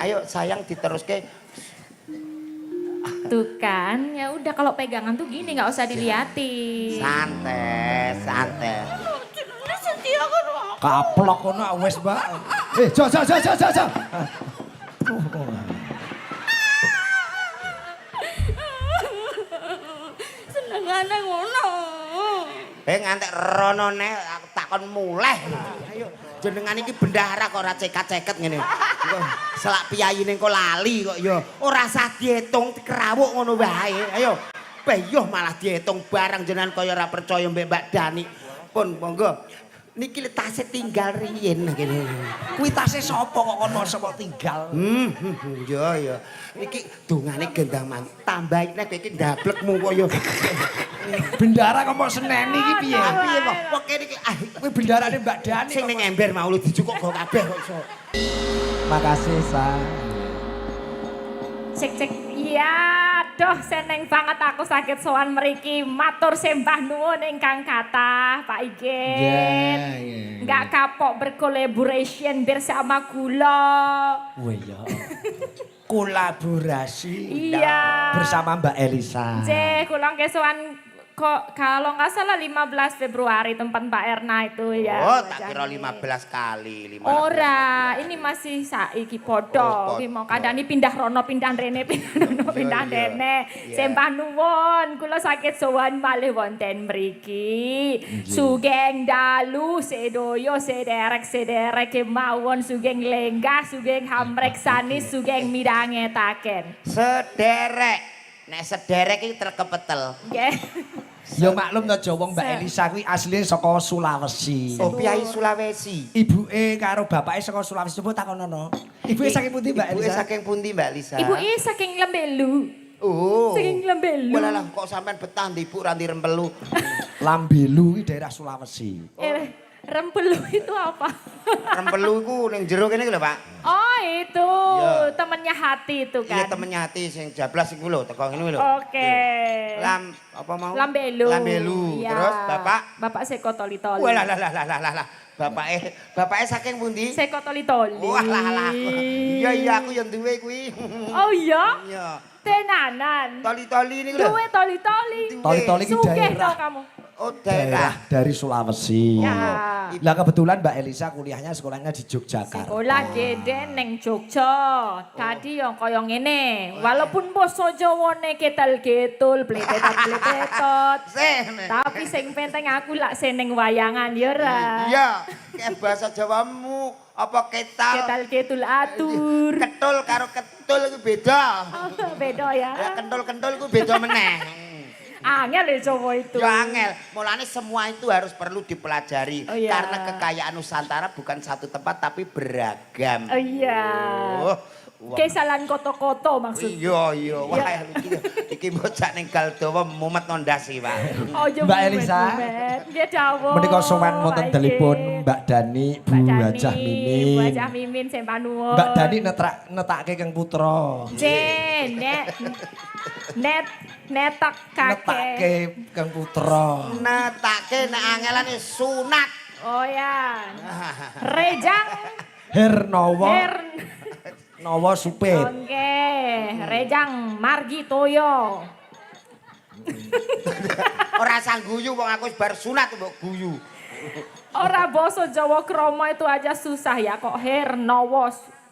Ayo sayang diteruske. Tuh kan, ya udah kalau pegangan tuh gini nggak usah diliatin. Santai, santai. Kaplok kono wis, Mbak. Jo. Senengane ngono. Ngantek rono ne aku takon muleh. Ayo jenengan iki bendahara kok ora cekat-ceket ngene. Engko selak piyayine engko lali kok ya. Ora usah diitung kerawuk ngono wae. Ayo. Beyoh malah diitung barang jenengan kaya ora percaya mbek Mbak Dani. Pun monggo. Niki tase tinggal riyen kene. Kuwi tase sapa kok kono sapa tinggal? Ya. Niki dongane gendang tambahi nek kowe iki ndablekmu kaya Bendara kok mau seneni iki piye? piye kok kok kene iki Kuwi bendarane Mbak Dani. sing ning ember mau lu dijukuk go kabeh kok iso. Makasih, Sa. Cek. Iya, doh seneng banget aku sakit sowan mriki. Matur sembah nuwun ingkang kathah, Pak Igit. Nggak kapok berkolaborasi bersama kula. Oh iya. Kolaborasi Iya. bersama Mbak Elisa. Cek, kula nggih sowan kok kalau nggak salah 15 Februari tempat Mbak Erna itu ya. Oh, tak kira 15 kali, 15. Ora, ini masih saiki podo. Ki mau kadani pindah rono, pindah rene, pindah rono, pindah rene. Sembah nuwun, kula sakit sowan malih wonten mriki. Sugeng dalu sedoyo sederek kemawon sugeng lenggah, sugeng hamreksani, sugeng midhangetaken. Sederek. Nek sederek iki terkepetel. Nggih. Ya maklum to Jawa Mbak Elisa kuwi asline saka Sulawesi. Oh, Piyai Sulawesi. Ibuke karo bapake saka Sulawesi. Coba takonono. Ibuke saking pundi Mbak Ibuke Elisa? saking pundi Mbak Lisa? Ibuke saking Lembelu. Oh. Saking Lembelu. Walah kok sampean betah ndi Ibu ra Rempelu. Lambelu kuwi daerah Sulawesi. Rempelu itu apa? Rempelu iku ning jero kene lho, Pak. Oh itu, Ya. temennya hati itu kan. Iya temennya hati sing jablas iku lho, teko ngene lho. Oke. Apa mau? Lambelu. Lambelu. Iya. Terus Bapak? Bapak Seko Toli-Toli. Walah. Bapake saking pundi? Seko Toli-Toli. Walah. Iya aku yang duwe kuwi. Oh iya? Iya. Tenanan. Toli-toli niku lho. Duwe Toli-Toli. Toli-toli ki Sugih daerah. dong kamu. Oh, daerah. Dari Sulawesi. Ya. Lah kebetulan Mbak Elisa kuliahnya sekolahnya di Yogyakarta. Sekolah gede neng Jogja. Tadi yang kaya ngene. Walaupun basa Jawane ketel-ketul, bletetot-bletetot. Tapi sing penting aku lak seneng wayangan ya ra. Iya, kayak bahasa Jawamu apa ketal? Ketel-ketul atur. Ketul karo ketul itu beda. Beda ya. Ya kentul-kentul itu beda meneh. Angel ya Jawa itu. Ya angel, mulanya semua itu harus perlu dipelajari. Oh, iya. Karena kekayaan Nusantara bukan satu tempat tapi beragam. Oh iya. Wah. Kesalan koto-koto maksudnya. Iya. Wah, iki bocah ning Galdawa mumet nondasi, Pak. Oh, Mbak Elisa. Nggih dawuh. Menika sowan wonten telepon Mbak Dani, Bu Hajah Bu Mimin. Hajah Mimin sembah nuwun. Mbak Dani netake Kang Putra. Netak kakek. Netake Kang Putra. Netake nek angelan sunat. Oh ya. Rejang. Hernowo. Nowo Supit. Oke, Rejang Margi Toyo. Ora sang guyu wong aku wis bar sunat mbok guyu. Ora basa Jawa Kromo itu aja susah ya kok Hernowo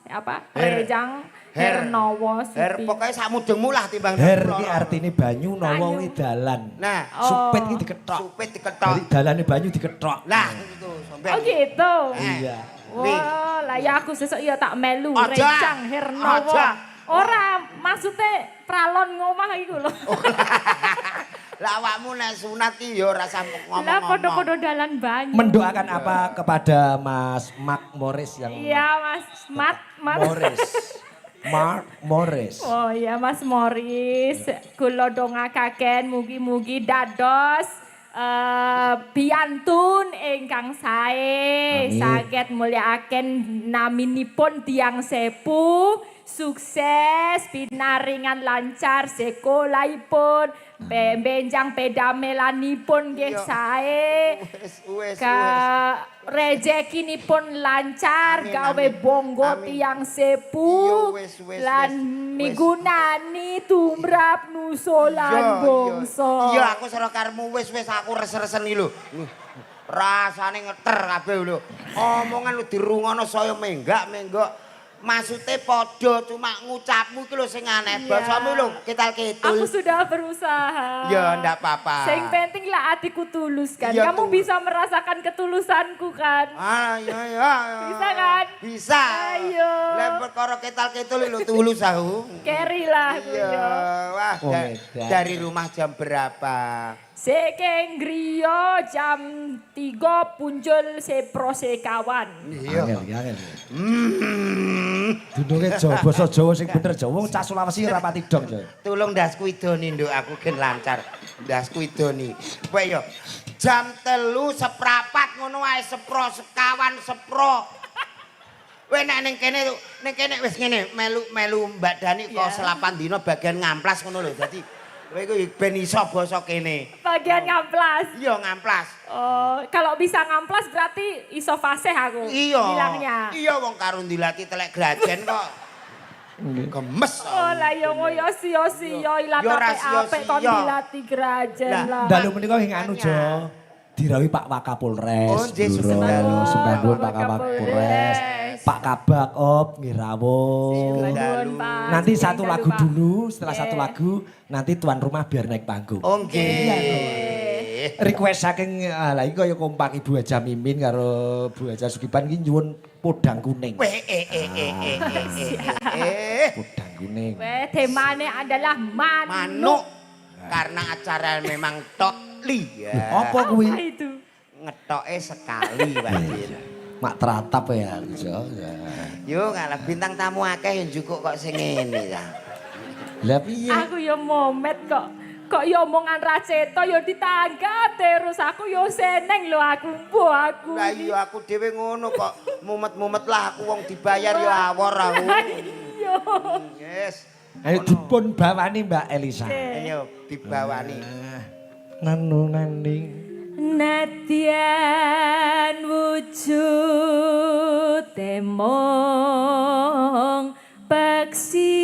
apa? Rejang Hernowo Supit. Pokoknya sak mudengmu lah timbang Her iki artine banyu, Nowo kuwi dalan. Nah, Supit iki diketok. supit diketok. Jadi dalane banyu diketok. Nah, itu sampean. Oh gitu. Iya. Wah, lah ya aku sesuk ya tak melu Aja. Rejang Hernowo. Aja. Ora, maksudnya pralon ngomah iku lho. Lah awakmu nek sunat ki ya ora sampe Lah ngomong-ngomong. podo-podo dalan banyu. Mendoakan apa kepada Mas Mark Morris yang Iya, Mas Mat. Morris. Mark Morris. Oh iya Mas Morris, kula dongakaken mugi-mugi dados biantun ingkang sae Amin. saged mulyakaken naminipun tiyang sepuh sukses, pinaringan lancar sekolahipun, benjang pedamelanipun nggih sae. Wis. Rezekinipun lancar Amin, gawe amin. bonggo Amin. tiyang sepuh. Iya, wis. Lan migunani tumrap nusolan bangsa. Iya, aku sira karemu wis aku res-resen iki lho. Rasane ngeter kabeh lho. Omongan lu dirungono saya menggak. Maksudnya podo cuma ngucapmu iki lho sing aneh. Basamu lho ketal-ketul. Aku sudah berusaha. Ya ndak apa-apa. Sing penting lah hatiku tulus kan. Iya, Kamu tulus. bisa merasakan ketulusanku kan. Iya. Bisa kan? Bisa. Ayo. Lah perkara ketal-ketul lho tulus aku. Carry lah aku Iya, yo. wah Oh, edan. dari rumah jam berapa? Sekeng griya jam 3 punjul sepro sekawan. Iya. Angel. Dununge Jawa basa Jawa sing bener Jawa cah Sulawesi ora pati dong, Coy. Tulung ndasku idoni nduk aku gen lancar. Ndasku idoni. Kowe yo jam 3 seprapat ngono wae sepro sekawan sepro. Kowe nek ning kene wis ngene melu Mbak Dani kok selapan dina bagian ngamplas ngono lho. Dadi kowe iku ben iso basa kene. Bagian ngamplas. Iya ngamplas. Oh, kalau bisa ngamplas berarti iso fasih aku. Iya. Bilangnya. Iya wong karo dilatih telek grajen kok. Gemes. Oh lah yo ngoyo sia-sia ilang Yo ora apik-apik kon sia-sia. dilatih grajen Lah, lah. Dalu menika ing anu, Jo. Dirawuhi Pak Wakapolres. Oh, nggih, Buro. Dalu. Sembah nuwun Pak Pak Wakapolres. Kapolres. Pak Kabak Op nggih rawuh. Nuwun, Pak. Nanti Sing satu dalu, lagu Pak. dulu, setelah Oke. satu lagu nanti tuan rumah biar naik panggung. Oh nggih. Request saking lah iki kaya kompak Ibu Haja Mimin karo Bu Haja Sugiban iki nyuwun podang kuning. Weh Podang kuning. Weh, temanya adalah manuk. manuk karena acara memang tokli ya. Apa kuwi? Apa itu? Ngetoke sekali Wajin. Mak teratap ya, Jo. Yo ngalah bintang tamu akeh yang jukuk kok sing ngene ta. Lah piye? Aku yo momet kok. Kok yo omongan Raceto yo ditanggap terus aku yo seneng lho aku aku. Lah iya aku dhewe ngono kok mumet-mumet lah aku wong dibayar yo awor aku. Iya. Yes. Ayo dipun bawani Mbak Elisa. Ayo dibawani. Nanu naning. Nadyan wujud temong peksi.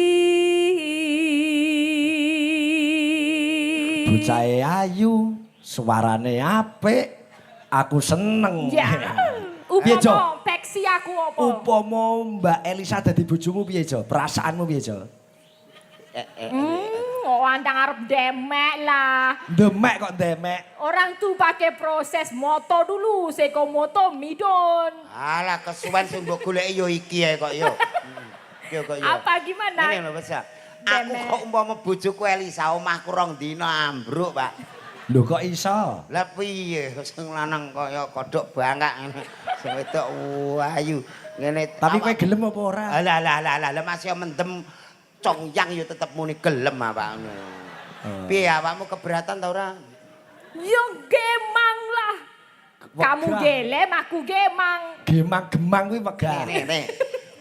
Bocahe ayu, suarane apik. Aku seneng. Ya. Piye, Jo? Upomo peksi aku apa? Upama Mbak Elisa dadi bojomu piye, Jo? Perasaanmu piye, Jo? Oh, antang arep demek lah. Demek kok demek. Orang tuh pakai proses moto dulu, seko moto midon. Alah kesuwen sing mbok goleki yo iki ae kok yo. Yo kok yo. Apa gimana? Ini lho Mas. Aku Demek. kok umpama bojoku Elisa omahku rong dina ambruk, Pak. Lho kok iso? Lah piye sing lanang kaya kodhok bangkak ngene. Sing wedok ayu. Ngene. Tapi kowe gelem apa ora? Lah masih mendem congyang yo tetep muni gelem apa ngono. Piye awakmu keberatan ta ora? Yo gemang lah. Kamu Wegah. gelem, aku gemang. Gemang-gemang kuwi wegah. Ngene.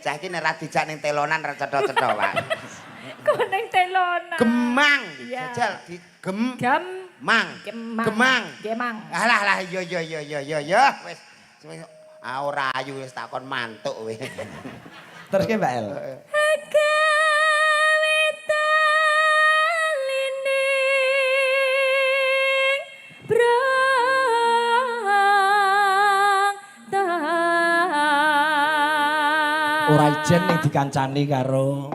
Cah iki nek ra dijak ning telonan ra cetha-cetha, Pak. Koneng telona. Gemang. Iya. Jajal di Gemang. Gemang. Gemang. Alah yo wis. Ah ora ayu wis takon mantuk wis. Terus ki Mbak El. Ora ijen ning dikancani karo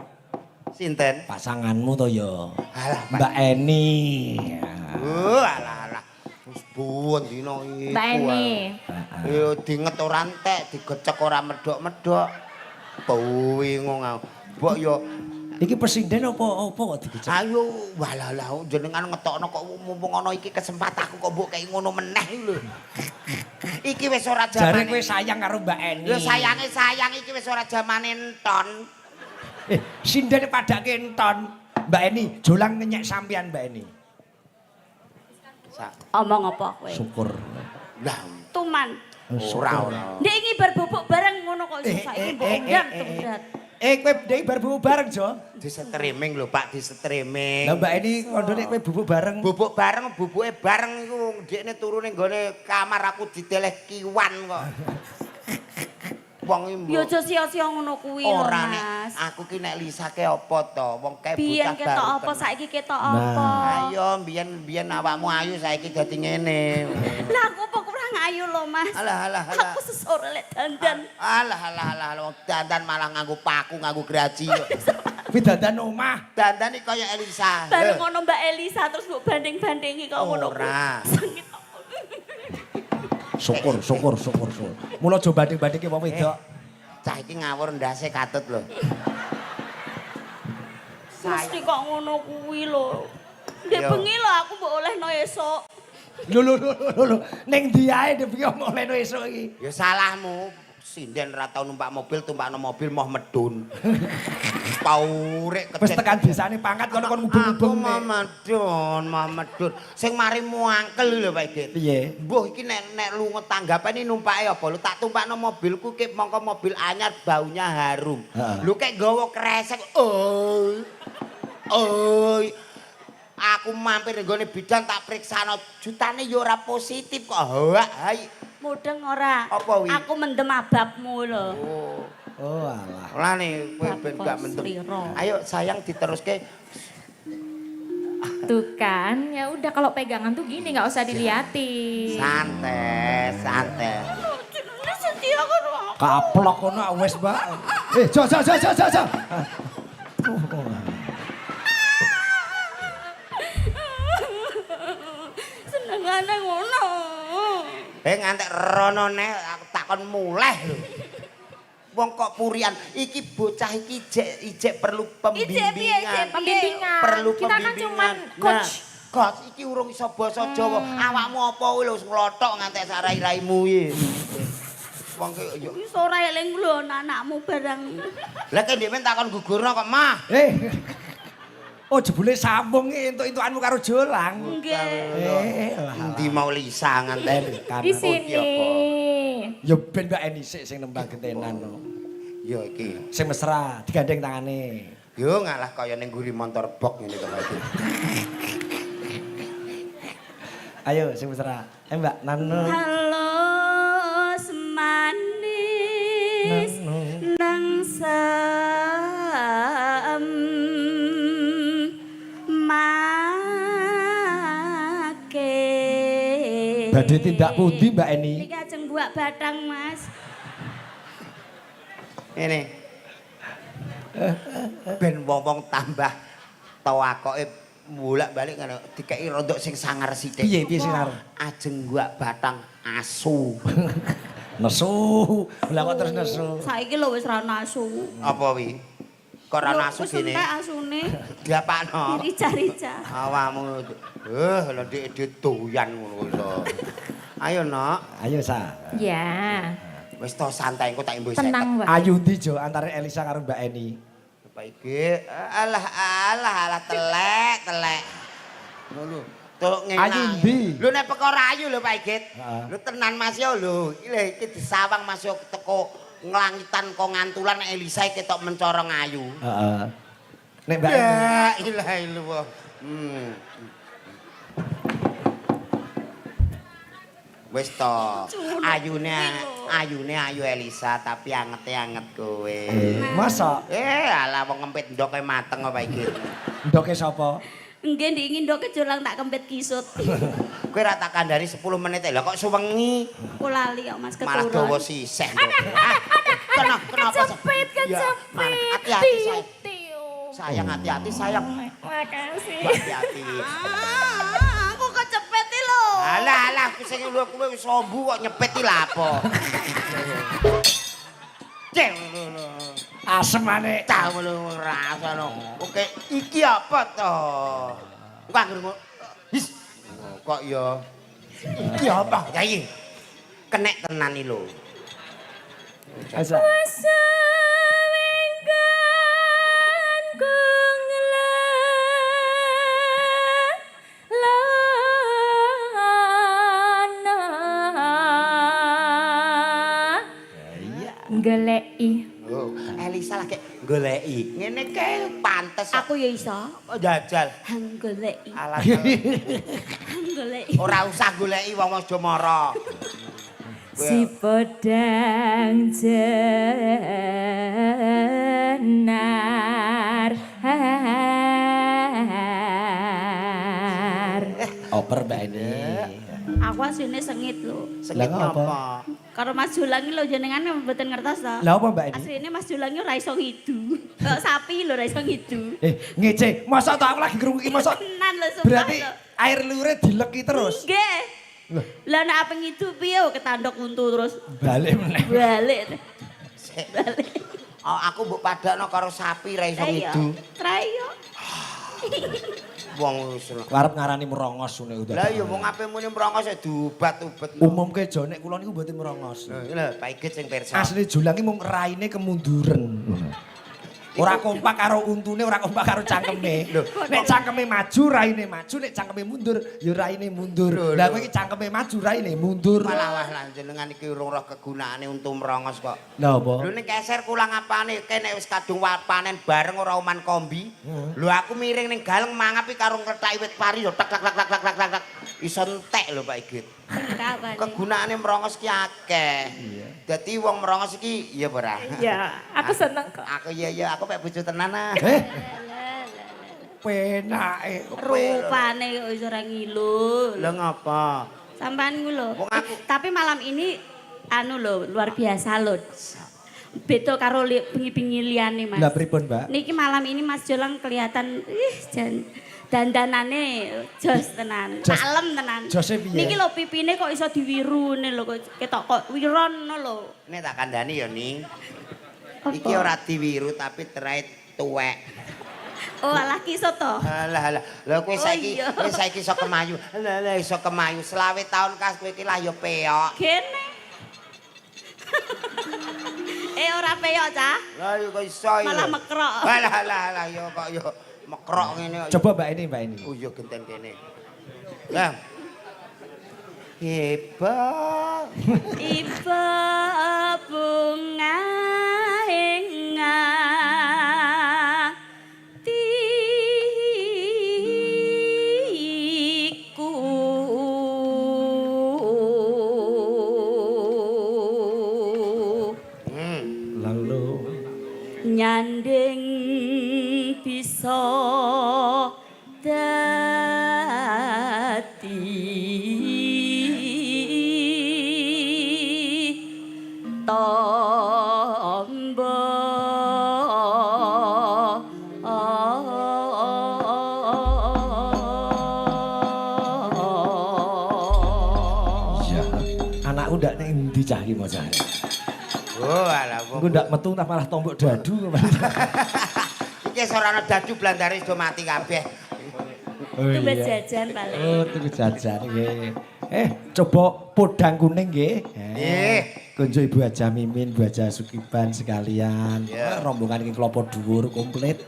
Sinten? pasanganmu to ya. Alah, Mbak Eni. Alah. Wis buwon dina iku. Mbak Eni. Yo dinget ora entek, digecek ora medhok-medhok. Bingung aku. Mbok yo Iki presiden apa kok dikecek? ayo walah jenengan ngetokno kok mumpung ana iki kesempatanku kok mbok kei ngono meneh lho. Iki wis ora Jare jamane. kowe sayang karo Mbak Eni. Lho sayange iki wis ora jamane enton. Sindene padake enton. Mbak Eni, jolang ngenyek sampean Mbak Eni. Omong apa kowe? Syukur. Lah Tuman. ora. Ndek iki berbubuk bareng ngono kok iso saiki mbok undang tuh berat. kowe ndek bar bubuk bareng, Jo? Di streaming lho, Pak, di streaming. Lah Mbak ini kondone kowe bubuk bareng. Bubuk bareng, bubuke bareng iku ndekne turu ning gone kamar aku diteleh kiwan kok. Wong iki Ya aja sia-sia ngono kuwi lho, ora nek Mas. aku ki nek lisake apa to? Wong kae Biyen bocah ketok baru apa, tenan. saiki ketok Nah. apa? Ayo biyen awakmu ayu saiki dadi ngene. Lah aku apa kurang ayu lho, Mas. Alah. Aku sesore lek dandan. Alah, wong dandan malah nganggo paku, nganggo graji kok. Kuwi dandan omah. Dandan iki kaya Elisa. Bareng ngono Mbak Elisa terus mbok banding-bandingi kok ngono. Ora. Sengit apa. Syukur. Mula aja banding-bandingke wong wedok. Cah iki ngawur ndase katut lho. Mesti kok ngono kuwi lho. Ndek Yo. bengi lho aku mbok olehno esuk. Lho. Ning ndi ae ndek piye olehno esuk iki? Ya salahmu. Sinden ra tau numpak mobil, tumpakno mobil moh medun. Paurek Wis tekan desane pangkat kono kon ngubung-ubung. Mah medun. Sing mari muangkel lho Pak Dik. Piye? Mbuh iki nek lunga tanggapane numpake apa? Lho tak tumpakno mobilku ki mongko mobil anyar baunya harum. Heeh. Lho kek nggawa kresek. Oi. Aku mampir nggone bidan tak priksano jutane ya ora positif kok. Hoak hai. Mudeng ora? Apa wi? Aku mendem ababmu lho. Oh alah. Lah nih kowe ben gak mendem. Ayo sayang diteruske. Tuh kan, ya udah kalau pegangan tuh gini nggak usah diliatin. Santai. Jenenge setia karo aku. Kaplok kono wis, Mbak. Jo. Senengane ngono. Ngantek rono neh aku takon muleh lho. Wong kok purian iki bocah iki ijek perlu pembimbingan. Pembimbingan. Perlu Kita kan pembimbingan. cuman coach. Coach iki urung iso basa Jawa. Awakmu apa kuwi lho nglothok ngantek sarai-raimu iki. Wong ki yo. Wis ora eling lho anakmu barang. Lah kek dhewe takon gugurno kok mah. Oh jebule sambung entuk-entukanmu karo Jolang. Nggih. Endi mau Lisa nganten Di sini. Ya ben Mbak Eni sik sing nembang gentenan no. Yo iki. Sing mesra digandeng tangane. Yo ngalah kaya ning guri motor bok ngene to Pak. Ayo sing mesra. Mbak Nano. Halo semanis nang make. Badhe tindak pundi Mbak Eni? Iki ajeng buak batang, Mas. Ini. Ben wong-wong tambah tawakoke bolak-balik ngono dikeki rondok sing sangar sithik. Piye sing arep? Ajeng gua batang asu. Nesu. Lah kok terus nesu? Saiki lho wis ra nasu. Apa wi? Kok ora nasu Wis gene? entek asune. Diapakno? Rica-rica. Awakmu. Lha ndek doyan ngono iso. Ayo, Nok. Ayo sa. Ya, Wis to santai engko tak imbuh tenang Mbak. Ayu ndi Jo antara Elisa karo Mbak Eni? Pak iki alah telek. Ngono. Tuk ngene. Ayu ndi? Lho nek perkara ayu lho Pak Igit. Heeh. Lho tenan Mas yo lho. Iki disawang Mas yo teko nglangitan kok ngantulan nek Elisa ketok mencorong ayu. Heeh. Nek Mbak Eni. La ilaha illallah. Wis to. Ayune ayu Elisa tapi anget kowe. Masa Alah wong ngempit ndoke mateng kok Pak Igit. ndoke sapa? Nggih ndingin ndok kejolang tak kempit kisut. Kowe ra tak kandhani 10 menit lho kok suwengi. Aku lali kok Mas Malah keturun. dawa sisih. Kenapa? Kejepit. Hati-hati sayang. Tiu. Sayang hati-hati sayang. Makasih. Hati-hati. Aku kecepet iki lho. Alah aku sing lu kowe wis sombu kok nyepet iki lha apa? Ceng. Asemane. Tahu lu rasane. Oke, iki apa to? Engko anggere his. Kok ya iki apa? Ya iki. Kenek tenan iki lho. Asa. Gelei. Oh, Raisa lagi goleki. Ngene kae pantes. Aku ya iso. Oh, jajal. Hang goleki. Alah. Hang goleki. Ora usah goleki wong aja mara. Si pedang jenar. Oper Mbak ini. Aku asline sengit lho. Sengit Lah, ngapa? apa? Karo Mas Julang lho jenengan mboten ngertos to. Lah apa Mbak ini? Asline Mas Julang ora iso ngidu. Kok sapi lho ora iso ngidu. Ngece, masa tak aku lagi ngrungu iki masa Tenan lho sumpah. berarti lho. air liure dileki terus. Nggih. Lah nek apa ngidu piye ketandok untu terus Balik meneh. balik. Sik. Balik. Oh, aku mbok padakno karo sapi ra iso Ayo. ngidu. Trayo. Wong wis. Arep ngarani merongos ngene udah. Lah ya wong ape muni mrongos ya diobat-obat. Umumke jane kula niku mboten merongos. Lha Pak Igit sing pirsa. Asli Julang iki mung raine kemunduran. Ora kompak karo untune, ora kompak karo cangkeme. Nek cangkeme maju, raine maju, nek cangkeme mundur, ya raine mundur. Lah kowe iki cangkeme maju, raine mundur. Malah wah lah jenengan iki urung roh kegunaane untu merongos kok. Lah apa? Lho ning keser kula ngapane kene wis kadung panen bareng ora uman kombi. Lho aku miring ning galeng mangapi karo ngethaki wit pari yo tak tak tak tak tak tak tak. Iso entek lho Pak Igit. Kapan? Kegunaane merongos ki akeh. Dadi wong merongos iki iya ora? Ya, aku seneng kok. Aku iya aku pek bojo tenan ah. Penake. Rupane kok iso ora ngilu. Lha ngapa? Sampean ku lho. Wong aku- Tapi malam ini anu lho luar biasa lho. Beda karo bengi-bengi liyane Mas. Lah pripun, Mbak? Niki malam ini Mas Jolang kelihatan dandanane jos tenan. Jos- Kalem tenan. jose piye? Niki lho pipine kok iso diwirune lho kok ketok kok wiron lho. Nek tak kandhani ya ning. Apa? Iki ora diwiru tapi terait tuwek. Oh alah kiso to. Alah alah. Lah kowe saiki iya. kowe saiki iso kemayu. Lah iso kemayu. Selawe taun kas kowe iki lah ya peok. Kene. Ora peyok cah. Lah ya kok iso ya. Malah mekrok. Alah ya kok ya mekrok ngene kok. Coba Mbak ini. Oh iya genten kene. Lah. Hebat. Iba bunga hatiku Lalu nyanding bisa dadi tombo ya anakku ndak ning endi cah iki mocah. Oh alah wong. Engko ndak metu tak malah tombok dadu. Iki sorana dadu blandare do mati kabeh. Oh tumbas jajan paling. Oh, tuku jajan nggih. Coba podang kuning nggih. Nggih. Konco Ibu Haja Mimin, Bu Haja Sukiban sekalian. Iya. Rombongan iki klopo dhuwur komplit.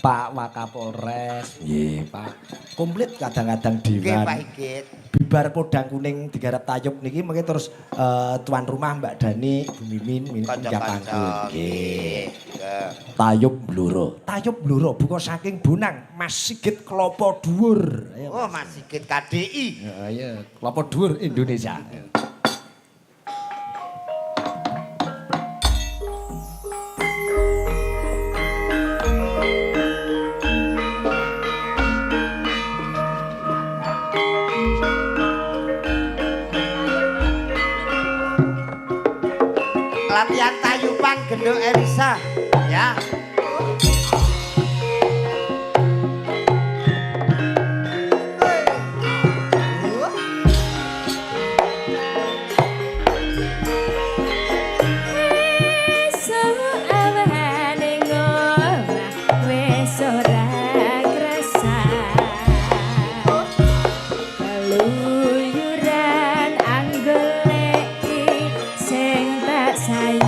Pak Wakapolres, nggih, Pak. Komplit kadang-kadang Nggih dewan. Pak Igit. Bibar podang kuning digarap tayub niki mengke terus tuan rumah Mbak Dani, Bu Mimin, Kanca-kanca. Nggih. Tayub Bluro. Tayub Bluro buka saking Bonang, Mas Sigit Klopo Dhuwur. Ayo. Oh Mas Sigit KDI. Ya, iya, Klopo Dhuwur Indonesia. Latihan tayuban gendong Elisa ya. Sayang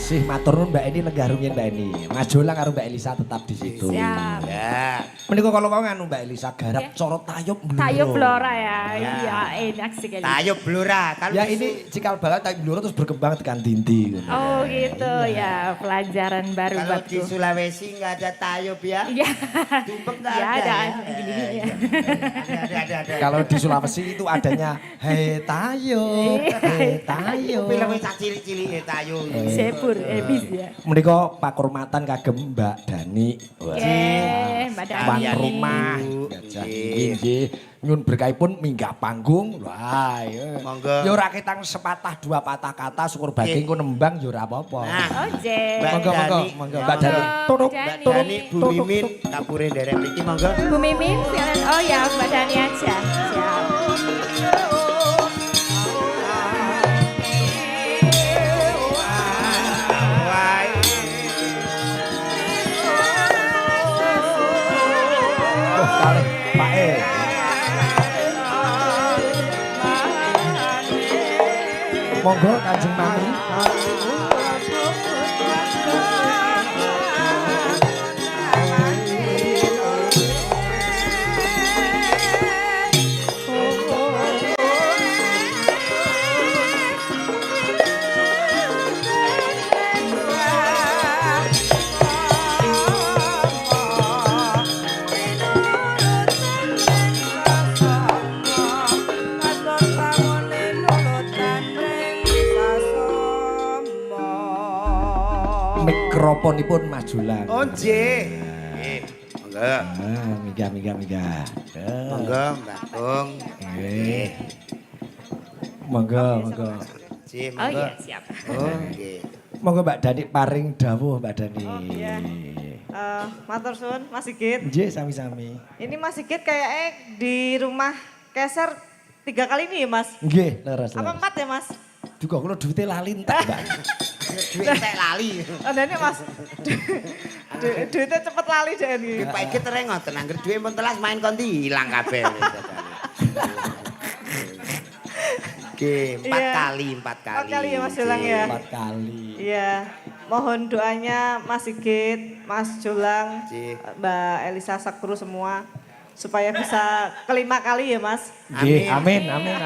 Sih matur nuwun Mbak Eni lenggah rumiyin Mbak Eni. Mas Jolang karo Mbak Elisa tetap di situ. Siap. Ya. Menika kalau mau nganu Mbak Elisa garap cara tayub bluro. Tayub Blora ya. Iya, enak sekali. Tayub blora. Kalau Ya ini cikal bakal tayub bluro terus berkembang tekan dindi. Oh gitu ya, pelajaran baru kalau di buatku. Sulawesi nggak ada tayub ya. Iya. Tumpeng nggak Ya, ada. ada. Ya. Ada. Kalau di Sulawesi itu adanya hei tayub, hei tayub. Filmnya tak cilik-cilik ya tayub. Sepur, bis ya. Menika pakurmatan kagem Mbak Dani. Mbak Dani. Tuan Kalian rumah. ibu. Gajah. Nggih. Nggih. Nyun berkahipun minggah panggung. Wah, ya. Monggo. Ya ora ketang sepatah dua patah kata syukur baging ku nembang ya ora apa-apa. Nah, Oke. Mbak Monggo, monggo, Dani. monggo. Mbak Dani. Monggo, Turuk, Mbak Mbak Dani. Dani, Bu Mimin, kapure derek mriki monggo. Bu Mimin, silakan. Oh ya, Mbak Dani aja. Siap. Wah, Oh, kalih Pak E. Monggo Kanjeng Mami. Mikrofonipun Mas Julang. oh nggih. Nggih. Monggo. Mingga. Monggo Mbak Tung. Nggih. Monggo. Nggih, Oh monggo. iya, siap. Oh, nggih. Monggo Mbak Dani paring dawuh Mbak Dani. Oh, iya. Matur suwun Mas Sigit. Nggih sami-sami. Ini Mas Sigit kayaknya di rumah keser 3 kali ini ya Mas? Nggih, leres. Apa 4 ya Mas? Juga kula duwite lali entek, Mbak. Duit entek lali. Ada ini Mas, duitnya cepet lali deh ini. Iki Pak iki tereng ngoten anggere duwe pun telas main konti ilang kabeh. Oke, 4 Iya. kali, 4 kali. 4 kali ya Mas Jolang ya? 4 kali. Iya, mohon doanya Mas Sigit, Mas Jolang, Cik. Mbak Elisa Sakru semua. Supaya bisa kelima kali ya Mas. Nggih, Amin. amin.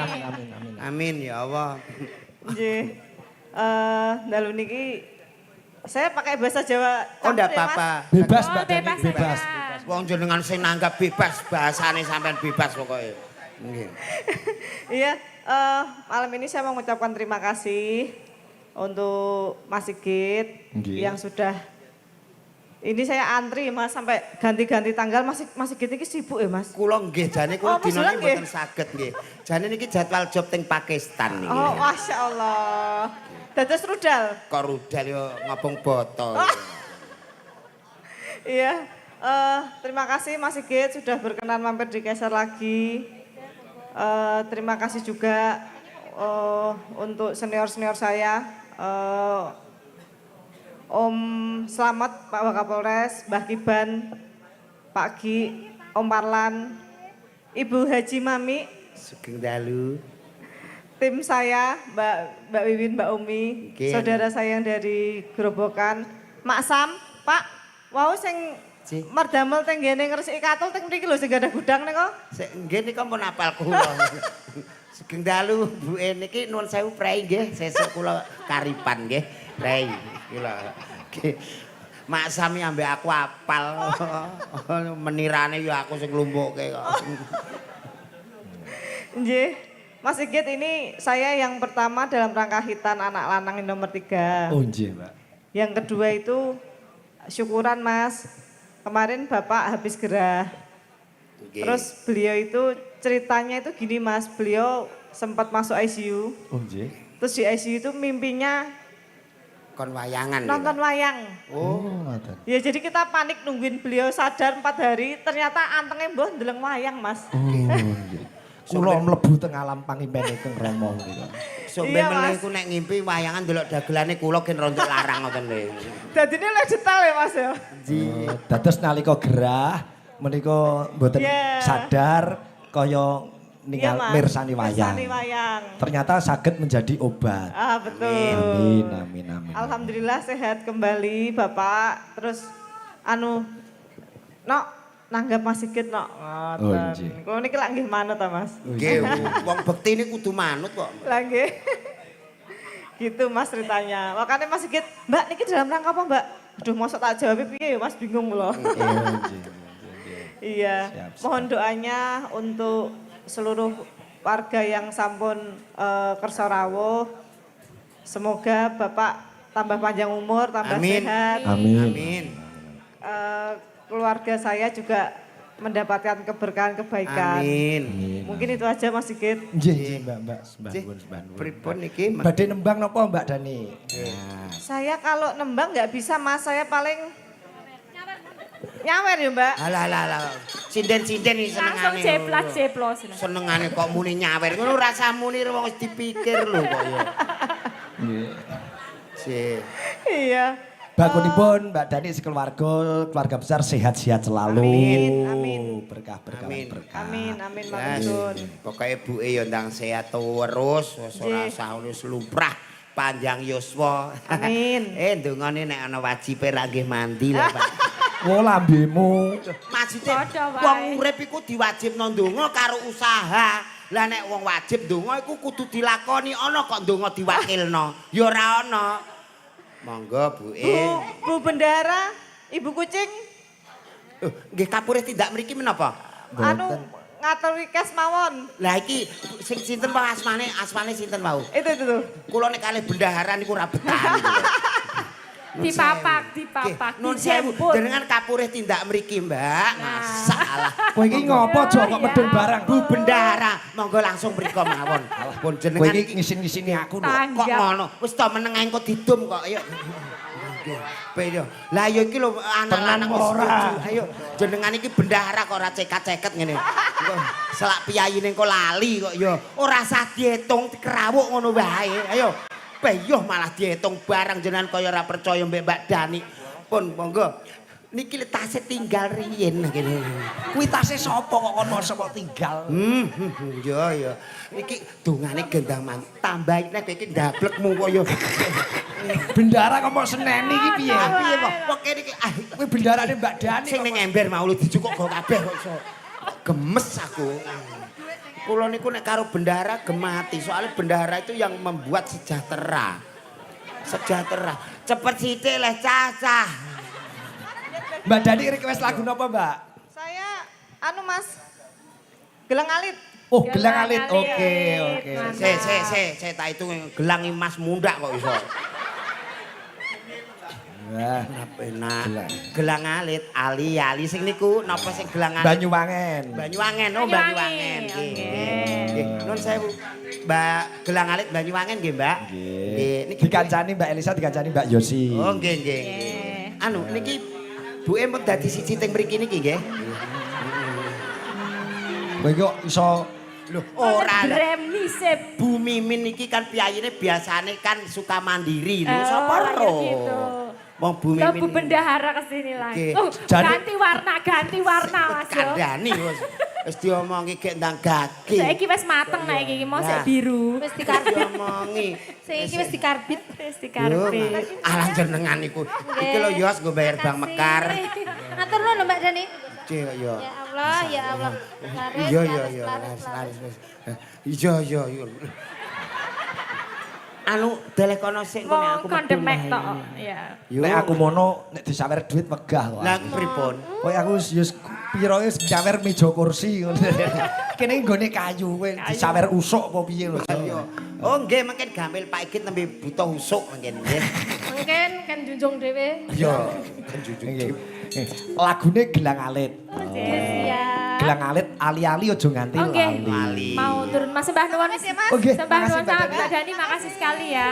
Amin ya Allah. Nggih. Dalu niki saya pakai bahasa Jawa. Oh ndak campur ya, Mas. apa-apa. Bebas Oh, Mbak Dani, bebas. Wong jenengan sing nanggap bebas, bahasane sampean bebas pokoke. Nggih. Iya, malam ini saya mau mengucapkan terima kasih untuk Mas Sigit Nggih. yang sudah ini saya antri Mas sampai ganti-ganti tanggal Mas Sigit ini sibuk ya Mas? Kula nggih jane kula Oh, Mas dinane Jolang nggih? mboten saged nggih. Jane niki jadwal job teng Pakistan niki. Oh, Masya Allah. Dados rudal. Kok rudal yo ngobong botol. Iya, terima kasih Mas Sigit sudah berkenan mampir di Keser lagi. Terima kasih juga untuk senior-senior saya. Om Slamet, Pak Wakapolres, Mbah Kiban, Pak Gi, Om Parlan, Ibu Haji Mami, Sugeng dalu. tim saya, Mbak Wiwin, Mbak Umi, Oke. saudara saya yang dari Gerobokan, Mak Sam, Pak, wow sing Cik. mardamel teng ngene ngresiki katul teng mriki lho sing gadah gudang nika. Sik nggih nika pun apal kula. Sugeng dalu Bu niki nuwun sewu prei nggih, sesuk kula karipan nggih. Prei kula. Nggih. Mak Sami ambek aku apal. Menirane yo aku sing lumpukke kok. Nggih. Mas Sigit ini saya yang pertama dalam rangka hitan anak lanang nomor 3. Oh nggih, Mbak. Yang kedua itu syukuran Mas. Kemarin Bapak habis gerah. Nggih. Terus beliau itu ceritanya itu gini Mas, beliau sempat masuk ICU. Oh nggih. Terus di ICU itu mimpinya kon wayangan. nggih, nonton Pak. wayang. Oh, ngoten. Ya jadi kita panik nungguin beliau sadar 4 hari, ternyata antenge mbah ndeleng wayang Mas. Oh nggih. Kula mlebu teng alam pangimpen ingkang Rama menika. Sombe Iya, meneh Mas. ku nek ngimpi wayangan delok dagelane kula gen rontok larang ngoten lho. Dadine lek detail ya Mas ya. Dados nalika gerah menika mboten Yeah. sadar kaya ningal Mas. mirsani wayang. Mirsani wayang. Ternyata saged menjadi obat. Ah, betul. Amin. Alhamdulillah sehat kembali Bapak. Terus Nok nanggap Mas Sigit Nok. Oh, nggih. Kulo niki lak nggih manut ta Mas. Nggih, wong bekti ini kudu manut kok. Lah nggih. Gitu Mas ceritanya. Makanya Mas Sigit, Mbak niki dalam rangka apa Mbak? Aduh mosok tak jawab piye ya Mas bingung lho. Iya. Siap. Mohon doanya untuk seluruh warga yang sampun kersa rawuh. Semoga Bapak tambah panjang umur, tambah Amin. sehat. Amin. Keluarga saya juga mendapatkan keberkahan kebaikan. Amin. Mungkin itu aja Mas Sigit. Nggih, Mbak. Sembahun. Pripun niki? Badhe nembang napa Mbak Dani? Saya kalau nembang nggak bisa Mas, saya paling nyawer ya Mbak. Alah. Sinden-sinden iki Langsung senengane. ceplos. Senengane kok muni nyawer. Ngono rasa muni wong wis dipikir lho kok ya. Nggih. Si. Iya. Bagunipun Mbak Dani keluarga besar sehat-sehat selalu. Amin. Berkah. Amin Yes. matur. Pokoknya ibuke ya ndang sehat terus, wis ora Nggih. usah wis lumrah panjang yuswa. Amin. Ndongane nek ana wajibe ra nggih mandi lho, Pak. Oh lambemu. Maksudnya Padha wae. wong urip iku diwajibno ndonga karo usaha. Lah nek wong wajib ndonga iku kudu dilakoni, ana kok ndonga diwakilno. Ya ora ana. Monggo Bu. Bu Bendara, Ibu Kucing, Nggih kapure tindak mriki menapa? ngatur request mawon. Lah iki sing sinten Pak asmane sinten wau? Itu tuh. Kula nek kalih bendaharan niku ra betah niku. Dipapak, Nun sewu, dijemput. jenengan kapurih tindak mriki, Mbak. Masalah. Kowe iki ngopo aja kok medun barang? Bu Bendara, monggo langsung mriko mawon. Pun Kowe jenengan iki ngisin-ngisini aku lho. kok ngono. Wis to meneng ae engko didum kok. Ayo. Ayo. Lah ya iki lho anak-anak wis ora. setuju. Ayo jenengan iki bendahara kok ora cekat-ceket ngene. Engko selak piyayine engko lali kok ya. Ora usah diitung kerawuk ngono wae. Ayo. Peyoh malah diitung barang jenengan kaya ora percaya mbek Mbak Dani. Pun monggo. Niki tasnya tinggal riyen ngene. Kuwi tase sapa kok kon mosok kok tinggal? Ya. Iki dongane gendang man. Tambahi nek iki ndablekmu kok ya. Bendara kok mau seneni iki piye? Piye kok? Kok kene iki Kuwi bendarane Mbak Dani. sing ning ember mau lu dijukuk go kabeh kok iso. Gemes aku. Kula niku nek karo bendahara gemati. Soalnya bendahara itu yang membuat sejahtera. Cepet sithik leh cacah. Mbak Dani request lagu napa, Mbak? Saya Mas, Gelang Alit. Oh, gelang alit. Gelang Oke. alit. Saya tak itu gelang emas mundak kok iso. Wah, Enak. Gelang alit, ali sing niku napa sing gelang alit? Banyuwangen. Banyuwangen, oh Banyuwangen, Banyuwangen. oke. Nggih. Nun sewu. Mbak gelang alit Banyuwangen nggih, Mbak. Nggih. Niki Dikancani Mbak Elisa, dikancani Mbak Yosi. Oh, nggih. Anu niki buke mun dadi siji teng mriki niki nggih. Kowe kok iso Lho, ora lah. Brem nisip. Bu Mimin niki kan piyayine biasane kan suka mandiri lho, Oh, sapa ya ro? gitu. Wong Bu Ke Mimin. Bu Bendahara kesini lagi. Oke. Oh, ganti warna Mas yo. Kandhani wis diomongi gek ndang gage. Saiki wis mateng nek iki mau Nah. sik biru. Wis dikarbit. Diomongi. Saiki wis dikarbit. Wis Yo, dikarbit. alah jenengan iku. Iki lho Yos nggo bayar Bank Mekar. Ngatur nuwun Mbak Dani. Cek yo. Ya Allah, ya Allah. Laris, Iya. laris. Iya. Anu telekono sik nek Wong aku kon metu demek mah. tok. Ya. Yo. nek aku mono nek disawer duit wegah kok. Lah pripun? Kowe aku wis piro wis nyawer meja kursi ngono. Kene nggone kayu kowe disawer usuk apa piye lho. Oh nggih mungkin gampil Pak Igit nembe butuh usuk mungkin nggih. Mungkin kan junjung dhewe. Yo, kan jujur. Nggih. Lagune gelang alit. Siap. Gelang alit ali-ali aja nganti Oke. lali. Mau turun Mas sembah nuwun. Oke, Sembah makasih nuwun Mbak sangat Dani. Mbak Dani, makasih sekali ya.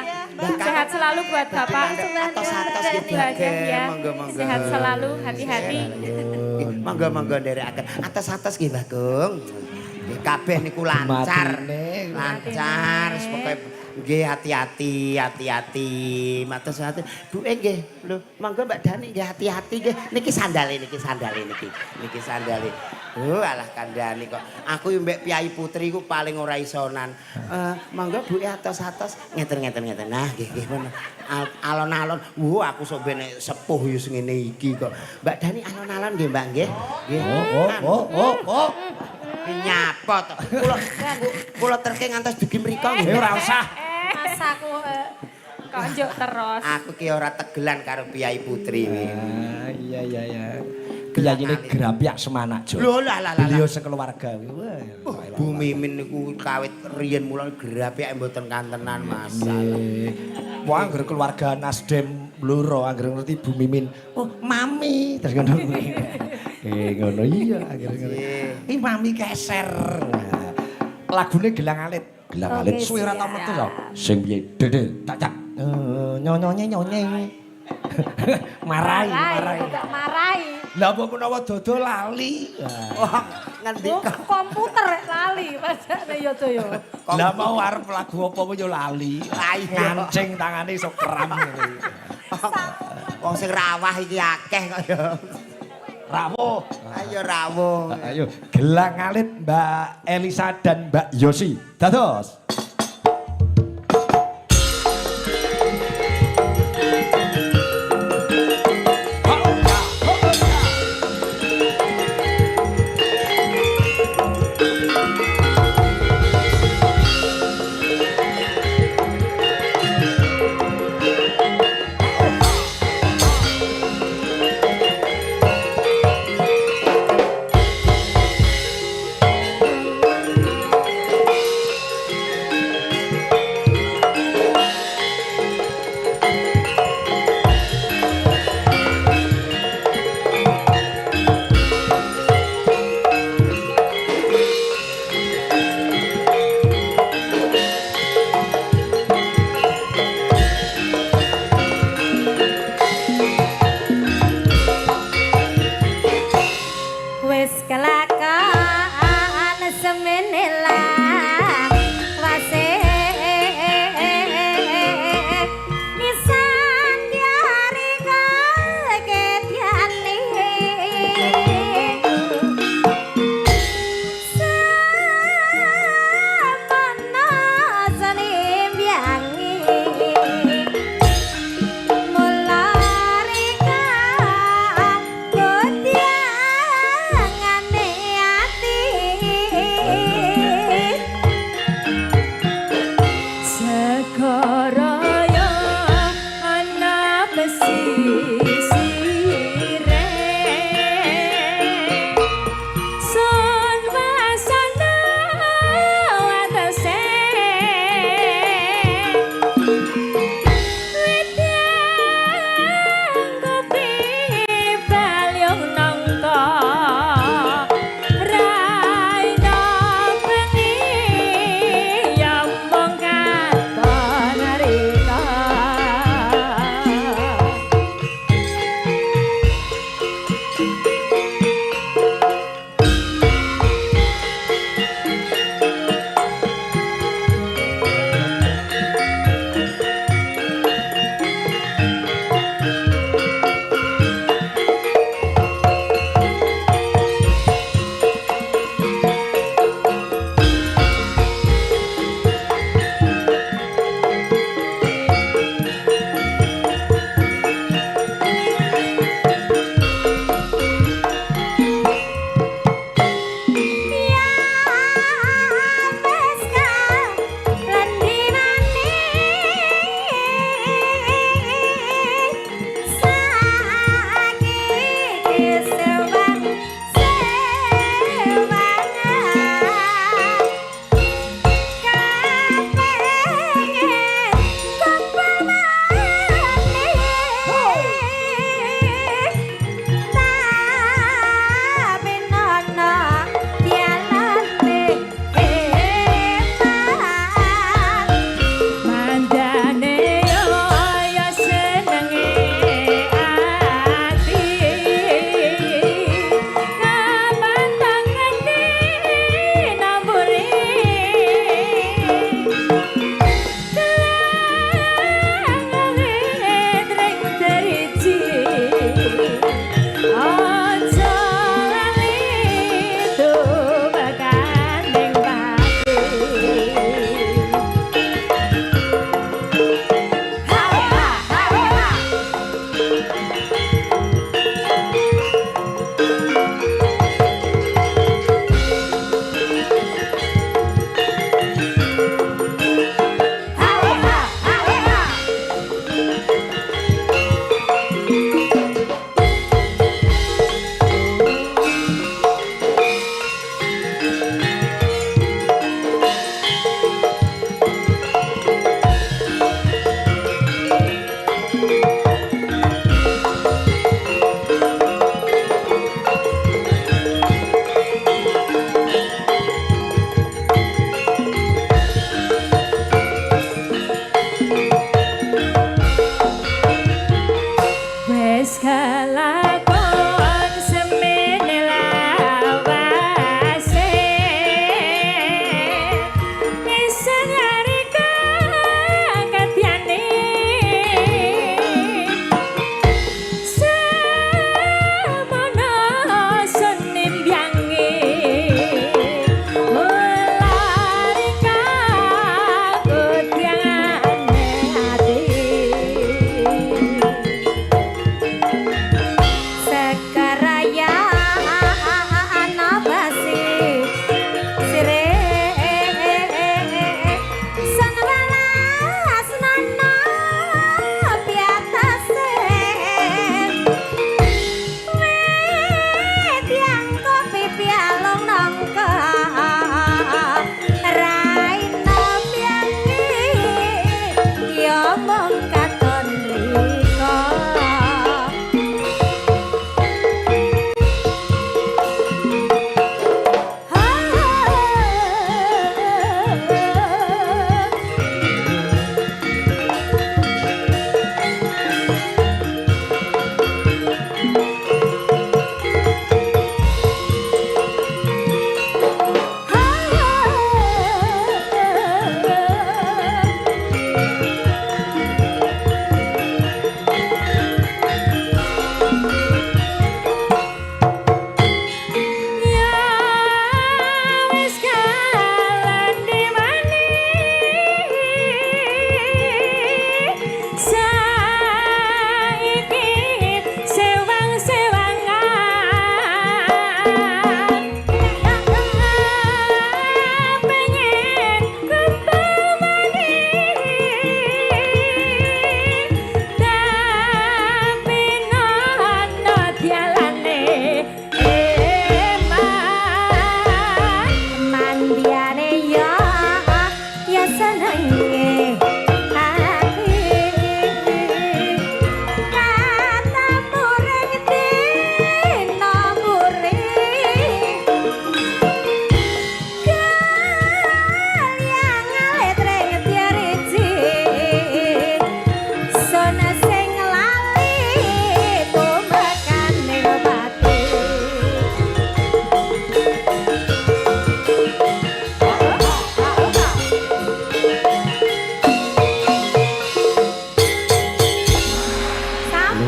Sehat selalu buat Bapak. Atos-atos Itu gitu aja ya. Monggo. Sehat selalu, hati-hati. Monggo nderekaken. Atos-atos nggih Bagong. Nggih kabeh niku lancar. Matine. Lancar, pokoke nggih hati-hati. Matur suwun. Bu nggih, lho, monggo Mbak Dani nggih hati-hati nggih. Niki sandale. Alah kandhani kok. Aku yo mbek Piyai Putri ku paling ora isonan. Monggo Bu atos-atos ngeten. Nah, nggih ngono. Alon-alon. Aku sok ben sepuh yo ngene iki kok. Mbak Dani alon-alon nggih, Mbak nggih. Nggih. Oh. Nyapa to. Kula terke ngantos dugi mriko nggih. Ora usah. Mas aku kok njuk terus. Aku ki ora tegelan karo Piyai Putri kuwi. Iya. Piyayine Grapyak Semanak Jo. Lho lah. Beliau sekeluarga. Bu Mimin niku kawit riyen mulan Grapyak mboten kantenan masalah. Wah, anggere keluarga Nasdem loro anggere ngerti Bu Mimin. Oh, Mami. Terus ngono kuwi. Ngono iya anggere ngono. Ih, Mami keser. Lagune Gelang Alit. Gelang Alit suwe ora tau metu to. Sing piye? Dede, tak. Nyonye. Marai. Lah apa menawa dodo lali. Ngendika Komputer lali padane yo to yo. Lah mau arep lagu apa yo lali. Ngancing tangane iso kram ngene. Wong sing rawah iki akeh kok ya. Rawuh. Ayo rawuh. Ayo Gelang Alit Mbak Elisa dan Mbak Yosi. Dados.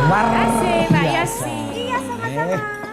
Terima kasih Mbak biasa. Yasi. Iya sama-sama.